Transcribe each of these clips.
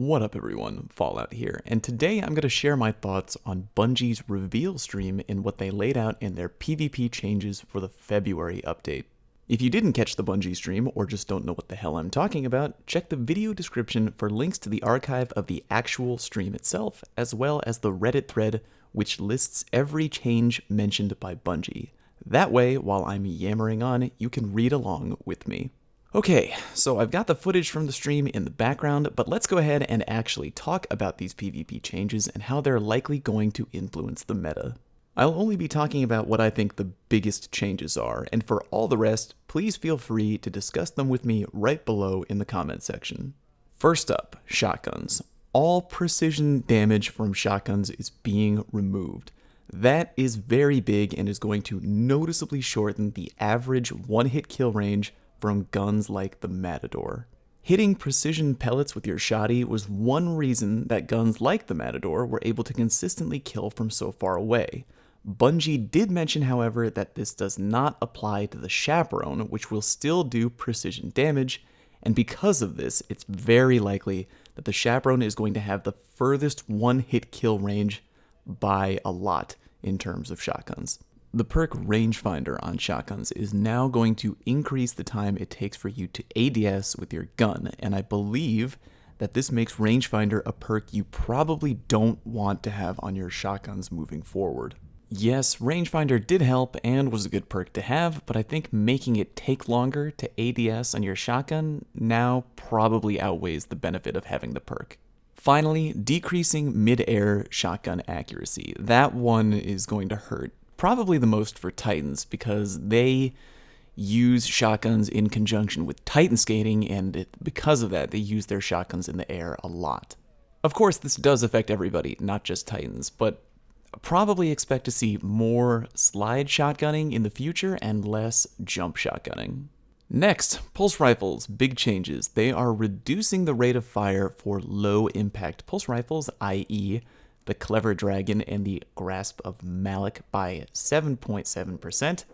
What up everyone, Fallout here, and today I'm going to share my thoughts on Bungie's reveal stream and what they laid out in their PvP changes for the February update. If you didn't catch the Bungie stream, or just don't know what the hell I'm talking about, check the video description for links to the archive of the actual stream itself, as well as the Reddit thread which lists every change mentioned by Bungie. That way, while I'm yammering on, you can read along with me. Okay, so I've got the footage from the stream in the background, but let's go ahead and actually talk about these PvP changes and how they're likely going to influence the meta. I'll only be talking about what I think the biggest changes are, and for all the rest, please feel free to discuss them with me right below in the comment section. First up, shotguns. All precision damage from shotguns is being removed. That is very big and is going to noticeably shorten the average one-hit kill range from guns like the Matador. Hitting precision pellets with your shotty was one reason that guns like the Matador were able to consistently kill from so far away. Bungie did mention, however, that this does not apply to the Chaperone, which will still do precision damage, and because of this, it's very likely that the Chaperone is going to have the furthest one-hit kill range by a lot in terms of shotguns. The perk Rangefinder on shotguns is now going to increase the time it takes for you to ADS with your gun, and I believe that this makes Rangefinder a perk you probably don't want to have on your shotguns moving forward. Yes, Rangefinder did help and was a good perk to have, but I think making it take longer to ADS on your shotgun now probably outweighs the benefit of having the perk. Finally, decreasing mid-air shotgun accuracy. That one is going to hurt. Probably the most for Titans, because they use shotguns in conjunction with Titan skating, and because of that, they use their shotguns in the air a lot. Of course, this does affect everybody, not just Titans, but probably expect to see more slide shotgunning in the future and less jump shotgunning. Next, pulse rifles, big changes. They are reducing the rate of fire for low-impact pulse rifles, i.e., the Clever Dragon and the Grasp of Malik by 7.7%,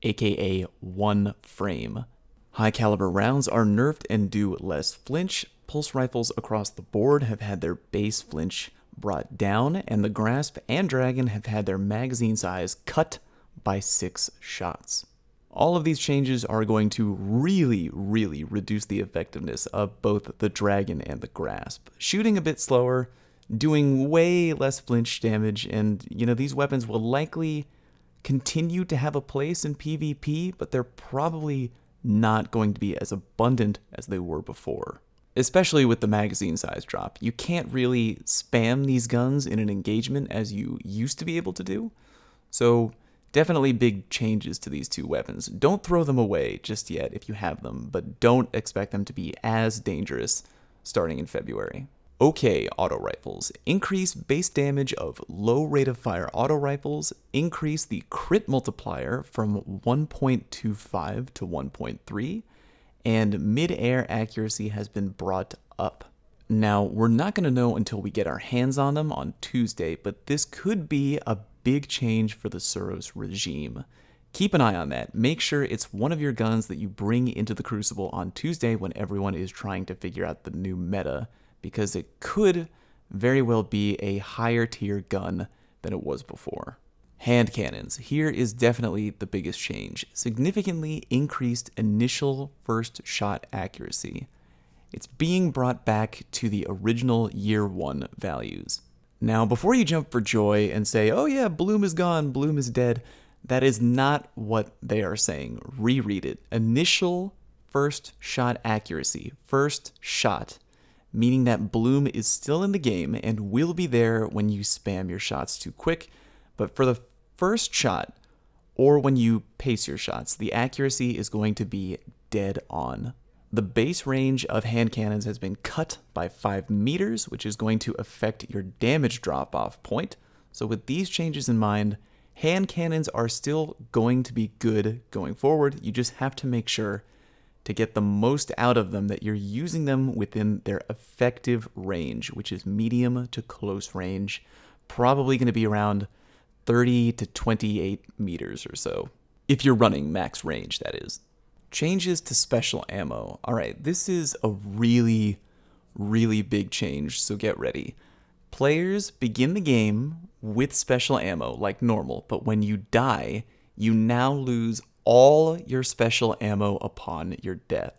aka 1 frame. High caliber rounds are nerfed and do less flinch. Pulse rifles across the board have had their base flinch brought down, and the Grasp and Dragon have had their magazine size cut by 6 shots. All of these changes are going to really reduce the effectiveness of both the Dragon and the Grasp. Shooting a bit slower, doing way less flinch damage, and these weapons will likely continue to have a place in PvP, but they're probably not going to be as abundant as they were before. Especially with the magazine size drop. You can't really spam these guns in an engagement as you used to be able to do, so definitely big changes to these two weapons. Don't throw them away just yet if you have them, but don't expect them to be as dangerous starting in February. Okay, auto rifles. Increase base damage of low rate of fire auto rifles, increase the crit multiplier from 1.25 to 1.3, and mid-air accuracy has been brought up. Now, we're not going to know until we get our hands on them on Tuesday, but this could be a big change for the Suros regime. Keep an eye on that. Make sure it's one of your guns that you bring into the Crucible on Tuesday when everyone is trying to figure out the new meta, because it could very well be a higher tier gun than it was before. Hand cannons. Here is definitely the biggest change. Significantly increased initial first shot accuracy. It's being brought back to the original year 1 values. Now, before you jump for joy and say, oh yeah, Bloom is gone, Bloom is dead, that is not what they are saying. Reread it. Initial first shot accuracy. First shot. Meaning that Bloom is still in the game and will be there when you spam your shots too quick, but for the first shot, or when you pace your shots, the accuracy is going to be dead on. The base range of hand cannons has been cut by 5 meters, which is going to affect your damage drop-off point. So with these changes in mind, hand cannons are still going to be good going forward. You just have to make sure to get the most out of them that you're using them within their effective range, which is medium to close range, probably going to be around 30 to 28 meters or so. If you're running max range, that is. Changes to special ammo. Alright, this is a really really big change, so get ready. Players begin the game with special ammo like normal, but when you die, you now lose all your special ammo upon your death.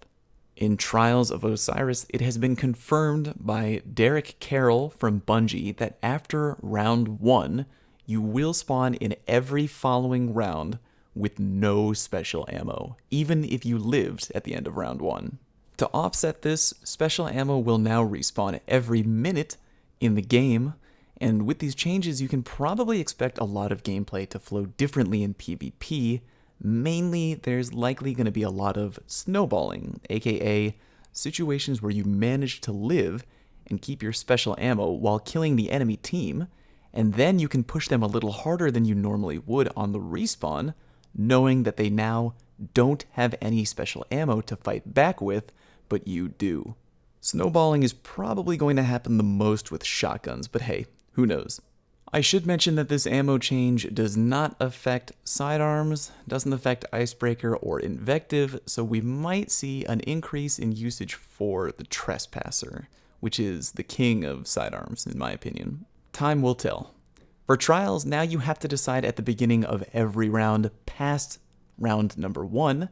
In Trials of Osiris, it has been confirmed by Derek Carroll from Bungie that after round 1, you will spawn in every following round with no special ammo, even if you lived at the end of round 1. To offset this, special ammo will now respawn every minute in the game, and with these changes you can probably expect a lot of gameplay to flow differently in PvP. Mainly, there's likely going to be a lot of snowballing, aka situations where you manage to live and keep your special ammo while killing the enemy team, and then you can push them a little harder than you normally would on the respawn, knowing that they now don't have any special ammo to fight back with, but you do. Snowballing is probably going to happen the most with shotguns, but hey, who knows? I should mention that this ammo change does not affect sidearms, doesn't affect Icebreaker or Invective, so we might see an increase in usage for the Trespasser, which is the king of sidearms in my opinion. Time will tell. For Trials, now you have to decide at the beginning of every round past round number 1,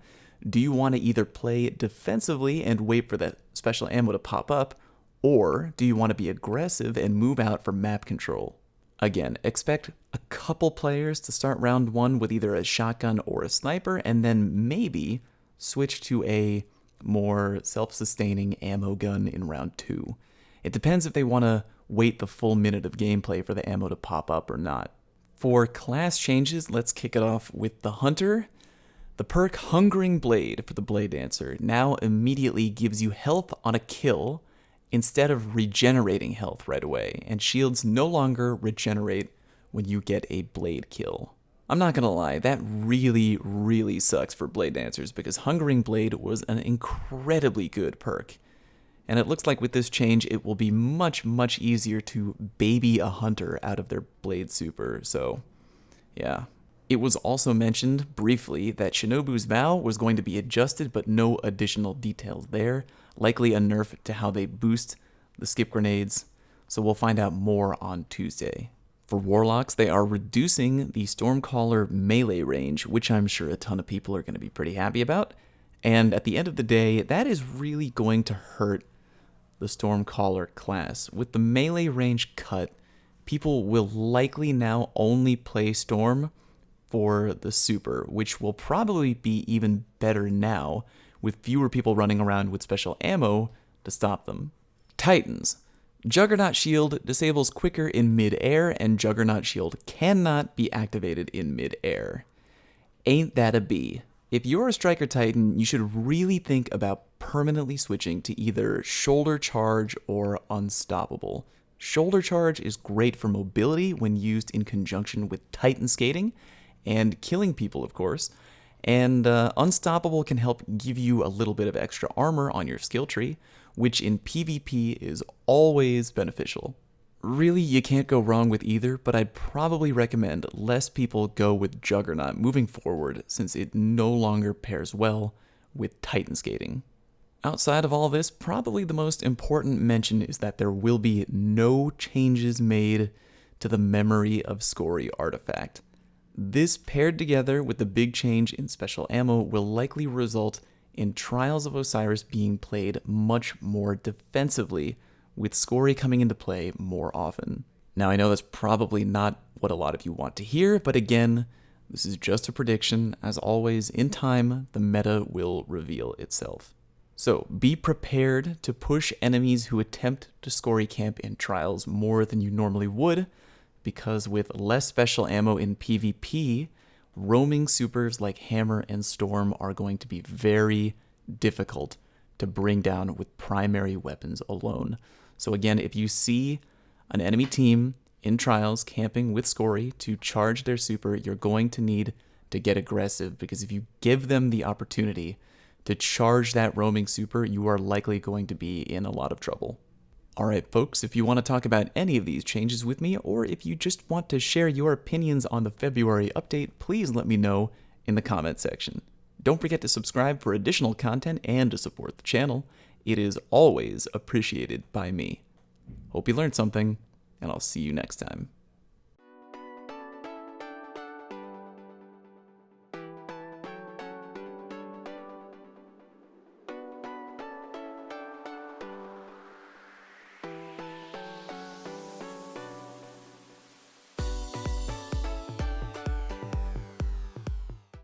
do you want to either play defensively and wait for that special ammo to pop up, or do you want to be aggressive and move out for map control? Again, expect a couple players to start round 1 with either a shotgun or a sniper, and then maybe switch to a more self-sustaining ammo gun in round 2. It depends if they want to wait the full minute of gameplay for the ammo to pop up or not. For class changes, let's kick it off with the Hunter. The perk Hungering Blade for the Blade Dancer now immediately gives you health on a kill instead of regenerating health right away, and shields no longer regenerate when you get a blade kill. I'm not gonna lie, that really sucks for Blade Dancers because Hungering Blade was an incredibly good perk. And it looks like with this change, it will be much easier to baby a hunter out of their blade super, so yeah. It was also mentioned briefly that Shinobu's Vow was going to be adjusted, but no additional details there. Likely a nerf to how they boost the skip grenades, so we'll find out more on Tuesday. For Warlocks, they are reducing the Stormcaller melee range, which I'm sure a ton of people are going to be pretty happy about. And at the end of the day, that is really going to hurt the Stormcaller class. With the melee range cut, people will likely now only play Storm for the super, which will probably be even better now, with fewer people running around with special ammo to stop them. Titans. Juggernaut Shield disables quicker in mid-air, and Juggernaut Shield cannot be activated in mid-air. Ain't that a bee? If you're a Striker Titan, you should really think about permanently switching to either Shoulder Charge or Unstoppable. Shoulder Charge is great for mobility when used in conjunction with Titan Skating, and killing people, of course, and Unstoppable can help give you a little bit of extra armor on your skill tree, which in PvP is always beneficial. Really, you can't go wrong with either, but I'd probably recommend less people go with Juggernaut moving forward since it no longer pairs well with Titan Skating. Outside of all this, probably the most important mention is that there will be no changes made to the Memory of Scory artifact. This paired together with the big change in special ammo will likely result in Trials of Osiris being played much more defensively, with Scory coming into play more often. Now I know that's probably not what a lot of you want to hear, but again, this is just a prediction. As always, in time, the meta will reveal itself. So be prepared to push enemies who attempt to Scory camp in Trials more than you normally would, because with less special ammo in PvP, roaming supers like Hammer and Storm are going to be very difficult to bring down with primary weapons alone. So again, if you see an enemy team in Trials camping with Scory to charge their super, you're going to need to get aggressive, because if you give them the opportunity to charge that roaming super, you are likely going to be in a lot of trouble. Alright folks, if you want to talk about any of these changes with me, or if you just want to share your opinions on the February update, please let me know in the comment section. Don't forget to subscribe for additional content and to support the channel. It is always appreciated by me. Hope you learned something, and I'll see you next time.